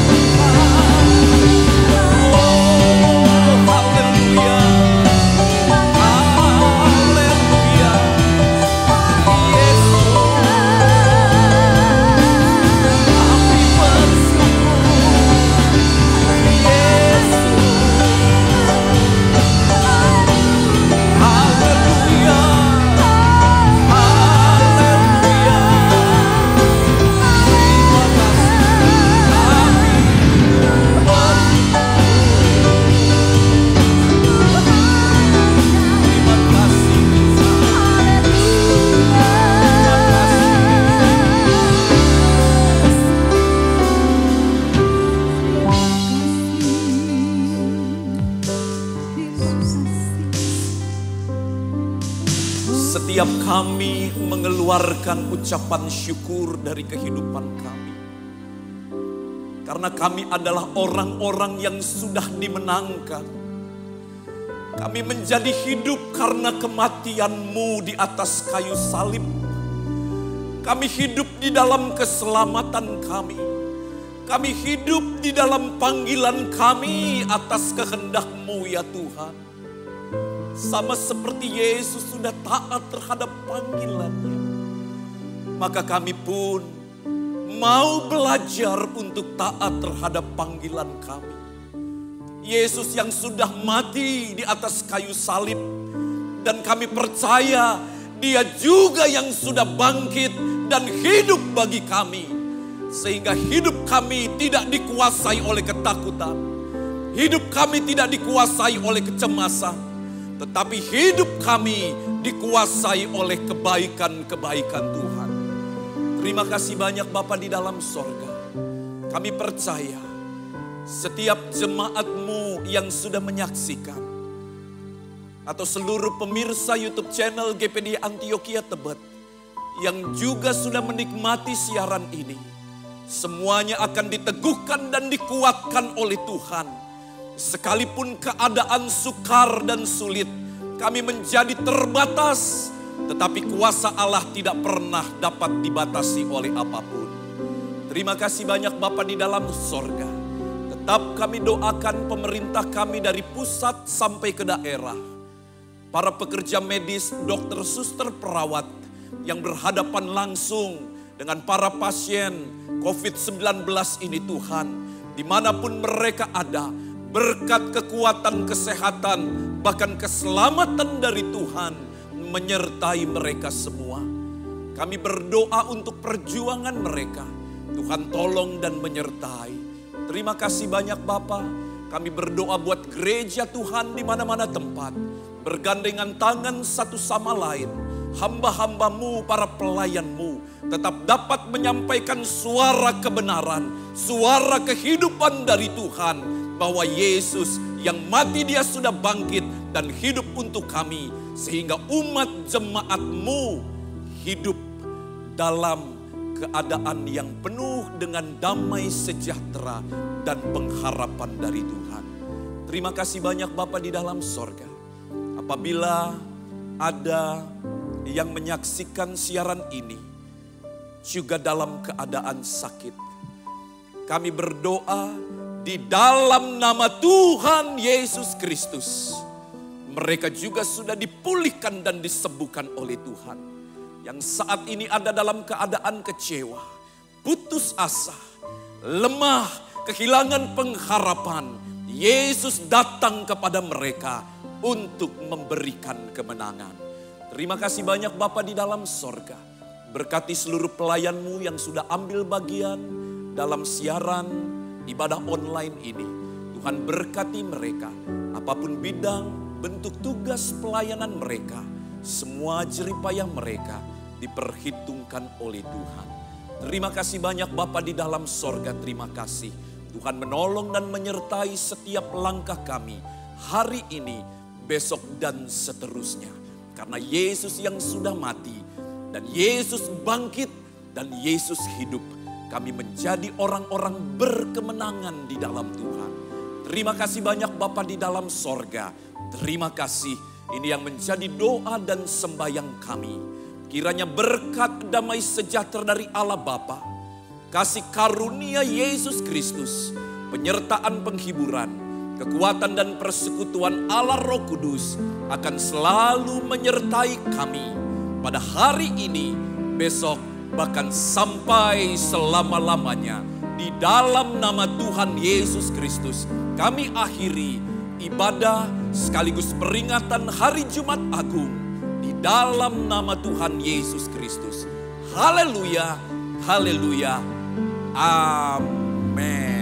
Oh, haleluya. Haleluya. Yesus, kami bersyukur. Yesus, haleluya, haleluya. Terima kasih, setiap kami mengeluarkan ucapan syukur dari kehidupan kami. Karena kami adalah orang-orang yang sudah dimenangkan. Kami menjadi hidup karena kematian-Mu di atas kayu salib. Kami hidup di dalam keselamatan kami. Kami hidup di dalam panggilan kami atas kehendak-Mu ya Tuhan. Sama seperti Yesus sudah taat terhadap panggilannya, maka kami pun mau belajar untuk taat terhadap panggilan kami. Yesus yang sudah mati di atas kayu salib, dan kami percaya Dia juga yang sudah bangkit dan hidup bagi kami. Sehingga hidup kami tidak dikuasai oleh ketakutan. Hidup kami tidak dikuasai oleh kecemasan. Tetapi hidup kami dikuasai oleh kebaikan-kebaikan Tuhan. Terima kasih banyak Bapa di dalam sorga. Kami percaya setiap jemaat-Mu yang sudah menyaksikan, atau seluruh pemirsa YouTube channel GPD Antioquia Tebet yang juga sudah menikmati siaran ini, semuanya akan diteguhkan dan dikuatkan oleh Tuhan. Sekalipun keadaan sukar dan sulit, kami menjadi terbatas, tetapi kuasa Allah tidak pernah dapat dibatasi oleh apapun. Terima kasih banyak Bapa di dalam sorga. Tetap kami doakan pemerintah kami dari pusat sampai ke daerah. Para pekerja medis, dokter, suster, perawat yang berhadapan langsung dengan para pasien COVID-19 ini Tuhan. Dimanapun mereka ada, berkat kekuatan kesehatan, bahkan keselamatan dari Tuhan menyertai mereka semua. Kami berdoa untuk perjuangan mereka. Tuhan tolong dan menyertai. Terima kasih banyak Bapa. Kami berdoa buat gereja Tuhan di mana-mana tempat. Bergandengan tangan satu sama lain. Hamba-hamba-Mu, para pelayan-Mu tetap dapat menyampaikan suara kebenaran, suara kehidupan dari Tuhan. Bahwa Yesus yang mati Dia sudah bangkit dan hidup untuk kami. Sehingga umat jemaat-Mu hidup dalam keadaan yang penuh dengan damai sejahtera dan pengharapan dari Tuhan. Terima kasih banyak Bapa di dalam sorga. Apabila ada yang menyaksikan siaran ini juga dalam keadaan sakit, kami berdoa di dalam nama Tuhan Yesus Kristus, mereka juga sudah dipulihkan dan disembuhkan oleh Tuhan. Yang saat ini ada dalam keadaan kecewa, putus asa, lemah, kehilangan pengharapan, Yesus datang kepada mereka untuk memberikan kemenangan. Terima kasih banyak Bapa di dalam sorga. Berkati seluruh pelayan-Mu yang sudah ambil bagian dalam siaran ibadah online ini. Tuhan berkati mereka. Apapun bidang, bentuk tugas pelayanan mereka, semua jeripayah mereka diperhitungkan oleh Tuhan. Terima kasih banyak Bapa di dalam sorga. Terima kasih Tuhan menolong dan menyertai setiap langkah kami hari ini, besok dan seterusnya. Karena Yesus yang sudah mati dan Yesus bangkit dan Yesus hidup, kami menjadi orang-orang berkemenangan di dalam Tuhan. Terima kasih banyak Bapa di dalam sorga. Terima kasih, ini yang menjadi doa dan sembahyang kami. Kiranya berkat damai sejahtera dari Allah Bapa, kasih karunia Yesus Kristus, penyertaan penghiburan, kekuatan dan persekutuan Allah Roh Kudus akan selalu menyertai kami pada hari ini, besok, bahkan sampai selama-lamanya. Di dalam nama Tuhan Yesus Kristus, kami akhiri ibadah sekaligus peringatan Hari Jumat Agung di dalam nama Tuhan Yesus Kristus. Haleluya, haleluya, amin.